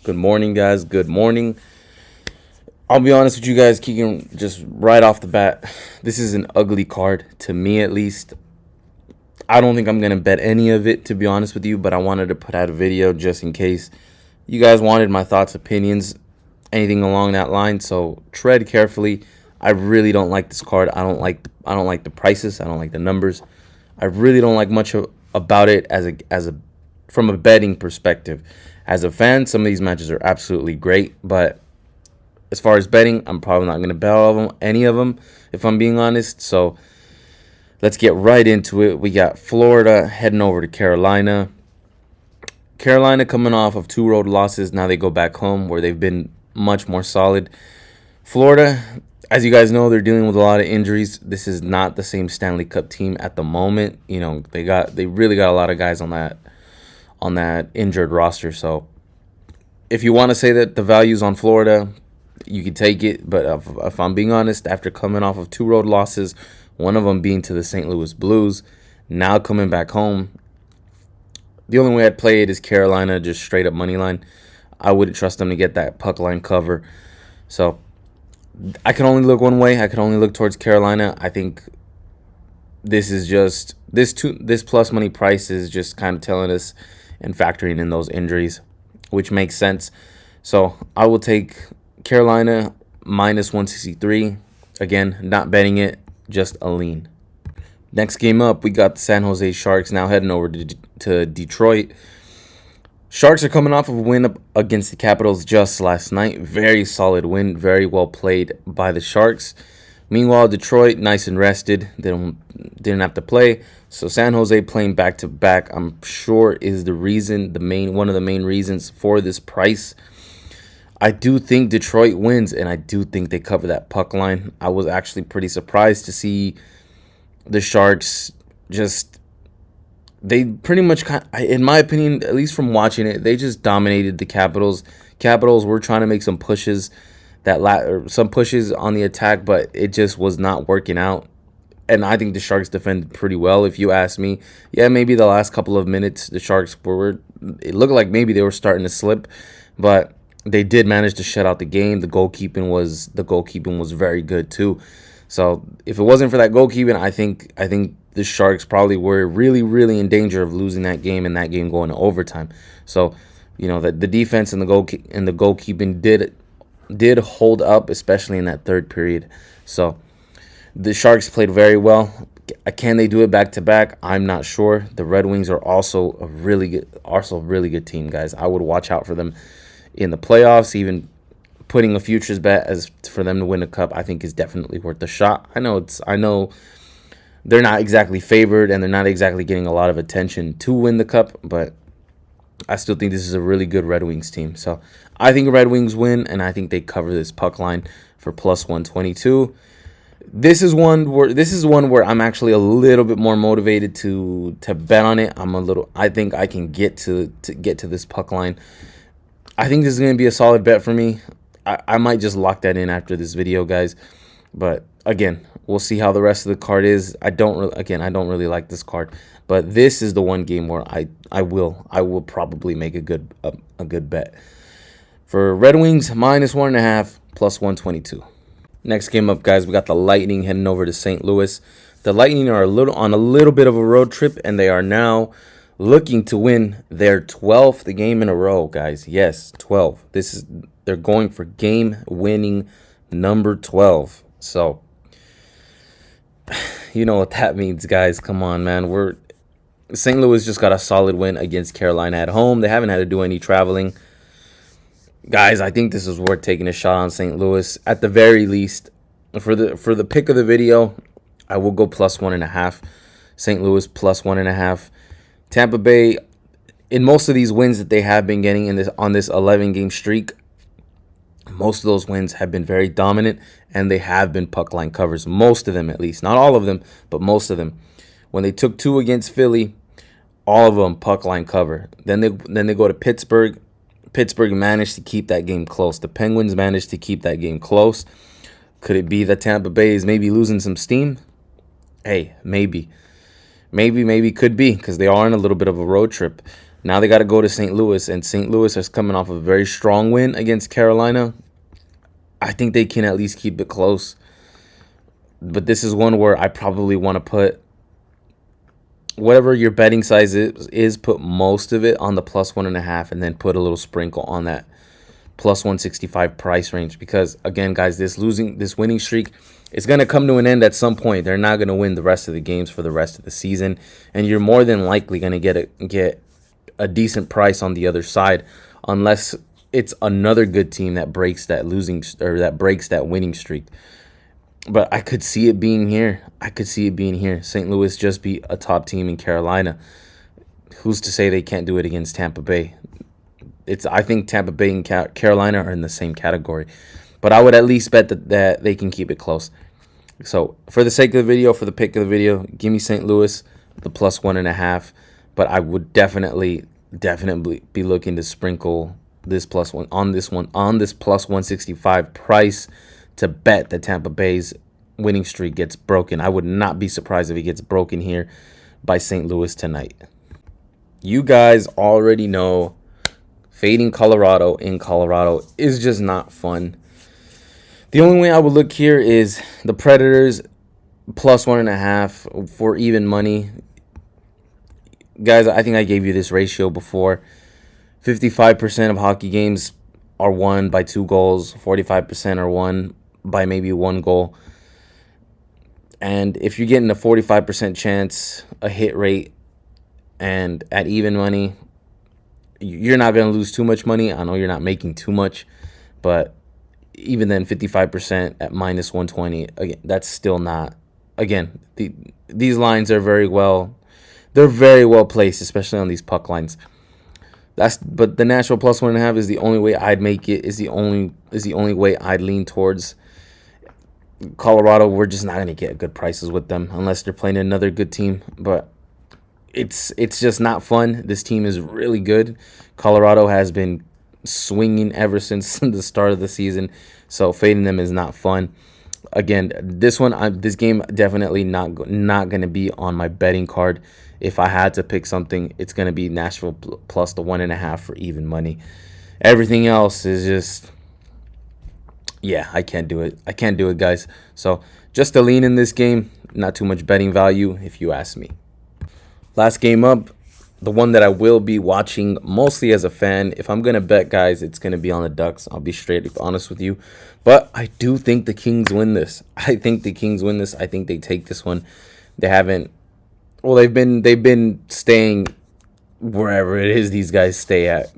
Good morning, guys. Good morning. I'll be honest with you guys, Keegan, just right off the bat, this is an ugly card, to me at least. I don't think I'm going to bet any of it, to be honest with you, but I wanted to put out a video just in case you guys wanted my thoughts, opinions, anything along that line. So tread carefully. I really don't like this card. I don't like the prices. I don't like the numbers. I really don't like much about it as a from a betting perspective. As a fan, some of these matches are absolutely great, but as far as betting, I'm probably not going to bet all of them, any of them, if I'm being honest. So let's get right into it. We got Florida heading over to Carolina. Carolina coming off of 2 road losses. Now they go back home where they've been much more solid. Florida, as you guys know, they're dealing with a lot of injuries. This is not the same Stanley Cup team at the moment. You know, they really got a lot of guys on that injured roster. So if you want to say that the value's on Florida, you can take it. But if I'm being honest, after coming off of 2 road losses, one of them being to the St. Louis Blues, now coming back home, the only way I'd play it is Carolina, just straight up money line. I wouldn't trust them to get that puck line cover. So I can only look one way. I can only look towards Carolina. I think this is just this plus money price is just kind of telling us and factoring in those injuries, which makes sense. So I will take Carolina minus 163. Again, not betting it, just a lean. Next game up, we got the San Jose Sharks now heading over to Detroit. Sharks are coming off of a win up against the Capitals just last night. Very solid win, very well played by the Sharks. Meanwhile, Detroit, nice and rested, didn't have to play. So San Jose playing back to back, I'm sure is one of the main reasons for this price. I do think Detroit wins, and I do think they cover that puck line. I was actually pretty surprised to see the Sharks they pretty much, in my opinion, at least from watching it, they just dominated the Capitals. Capitals were trying to make some pushes some pushes on the attack, but it just was not working out. And I think the Sharks defended pretty well, if you ask me. Yeah, maybe the last couple of minutes, the Sharks it looked like maybe they were starting to slip, but they did manage to shut out the game. The goalkeeping was very good too. So if it wasn't for that goalkeeping, I think the Sharks probably were really, really in danger of losing that game and that game going to overtime. So, you know, the defense and the goalkeeping did hold up, especially in that third period. So the Sharks played very well. Can they do it back to back? I'm not sure. The Red Wings are also a really good team, guys. I would watch out for them in the playoffs. Even putting a futures bet as for them to win a cup, I think is definitely worth the shot. I know they're not exactly favored and they're not exactly getting a lot of attention to win the cup, but I still think this is a really good Red Wings team. So I think Red Wings win, and I think they cover this puck line for plus 122. This is one where I'm actually a little bit more motivated to bet on it. I think I can get to this puck line. I think this is going to be a solid bet for me. I might just lock that in after this video, guys. But again, we'll see how the rest of the card is. I don't really like this card, but this is the one game where I will probably make a good bet. For Red Wings, minus 1.5, plus 122. Next game up, guys, we got the Lightning heading over to St. Louis. The Lightning are on a little bit of a road trip, and they are now looking to win their 12th game in a row, guys. Yes, 12. They're going for game winning number 12. So you know what that means, guys. Come on, man. St. Louis just got a solid win against Carolina at home. They haven't had to do any traveling. Guys, I think this is worth taking a shot on St. Louis. At the very least, for the pick of the video, I will go plus 1.5. St. Louis plus 1.5. Tampa Bay, in most of these wins that they have been getting on this 11-game streak, most of those wins have been very dominant, and they have been puck line covers. Most of them, at least. Not all of them, but most of them. When they took 2 against Philly, all of them puck line cover. Then they go to Pittsburgh. Pittsburgh managed to keep that game close. The Penguins managed to keep that game close. Could it be that Tampa Bay is maybe losing some steam? Hey, maybe. Maybe could be, because they are on a little bit of a road trip. Now they got to go to St. Louis, and St. Louis is coming off a very strong win against Carolina. I think they can at least keep it close. But this is one where I probably want to put whatever your betting size is, put most of it on the +1.5, and then put a little sprinkle on that +165 price range. Because again, guys, this winning streak is going to come to an end at some point. They're not going to win the rest of the games for the rest of the season, and you're more than likely going to get a decent price on the other side, unless it's another good team that breaks that winning streak. But I could see it being here. St. Louis just beat a top team in Carolina. Who's to say they can't do it against Tampa Bay? I think Tampa Bay and Carolina are in the same category. But I would at least bet that they can keep it close. So for the sake of the video, for the pick of the video, give me St. Louis, the +1.5. But I would definitely be looking to sprinkle this +1 on this +165 price to bet that Tampa Bay's winning streak gets broken. I would not be surprised if it gets broken here by St. Louis tonight. You guys already know fading Colorado in Colorado is just not fun. The only way I would look here is the Predators +1.5 for even money. Guys, I think I gave you this ratio before. 55% of hockey games are won by 2 goals. 45% are won by maybe 1 goal. And if you're getting a 45% chance, a hit rate, and at even money, you're not going to lose too much money. I know you're not making too much, but even then, 55% at -120, again, that's still not. Again, these lines are very well placed, especially on these puck lines. But the natural +1.5 is the only way I'd make it. Is the only way I'd lean towards. Colorado, we're just not going to get good prices with them unless they're playing another good team. But it's just not fun. This team is really good. Colorado has been swinging ever since the start of the season, so fading them is not fun. Again, this game definitely not going to be on my betting card. If I had to pick something, it's going to be Nashville plus the 1.5 for even money. Everything else is just, yeah, I can't do it. I can't do it, guys. So just a lean in this game. Not too much betting value, if you ask me. Last game up, the one that I will be watching mostly as a fan. If I'm going to bet, guys, it's going to be on the Ducks. I'll be straight honest with you. But I do think the Kings win this. I think they take this one. They haven't. Well, they've been staying wherever it is these guys stay at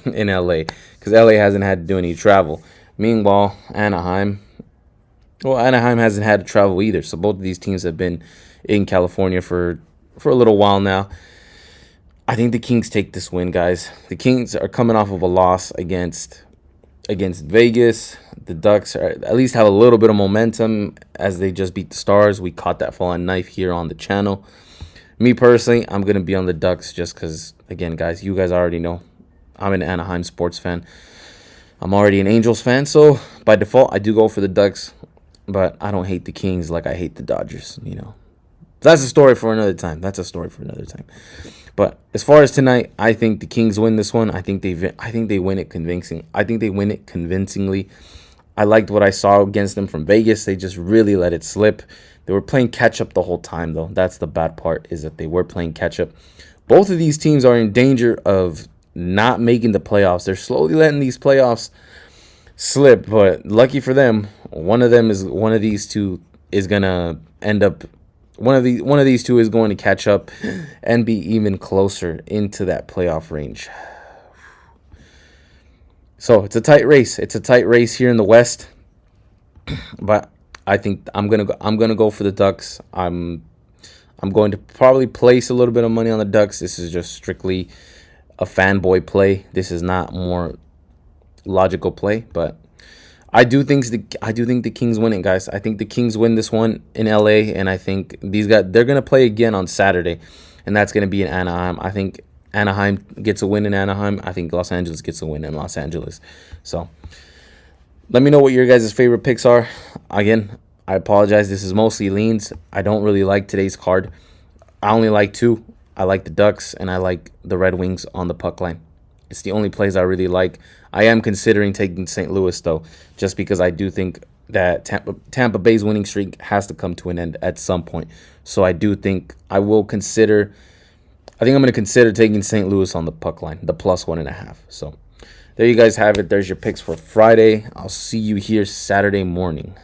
in LA, because LA hasn't had to do any travel. Meanwhile, Anaheim hasn't had to travel either. So both of these teams have been in California for a little while now. I think the Kings take this win, guys. The Kings are coming off of a loss against Vegas. The Ducks at least have a little bit of momentum as they just beat the Stars. We caught that falling knife here on the channel. Me personally, I'm going to be on the Ducks just because, again, guys, you guys already know I'm an Anaheim sports fan. I'm already an Angels fan, so by default, I do go for the Ducks. But I don't hate the Kings like I hate the Dodgers, you know. That's a story for another time. But as far as tonight, I think the Kings win this one. I think they win it convincingly. I liked what I saw against them from Vegas. They just really let it slip. They were playing catch-up the whole time, though. That's the bad part, is that they were playing catch-up. Both of these teams are in danger of not making the playoffs. They're slowly letting these playoffs slip, but lucky for them, one of these two is going to end up. One of these two is going to catch up and be even closer into that playoff range. So it's a tight race. It's a tight race here in the West, but I think I'm gonna go for the Ducks. I'm going to probably place a little bit of money on the Ducks. This is just strictly a fanboy play. This is not more logical play, but I do think the Kings win it, guys. I think the Kings win this one in LA, and I think they're gonna play again on Saturday, and that's gonna be in Anaheim. I think Anaheim gets a win in Anaheim. I think Los Angeles gets a win in Los Angeles. So let me know what your guys' favorite picks are. Again, I apologize. This is mostly leans. I don't really like today's card. I only like 2. I like the Ducks, and I like the Red Wings on the puck line. It's the only plays I really like. I am considering taking St. Louis, though, just because I do think that Tampa Bay's winning streak has to come to an end at some point. So I do think I will consider. I think I'm going to consider taking St. Louis on the puck line, the +1.5. So there you guys have it. There's your picks for Friday. I'll see you here Saturday morning.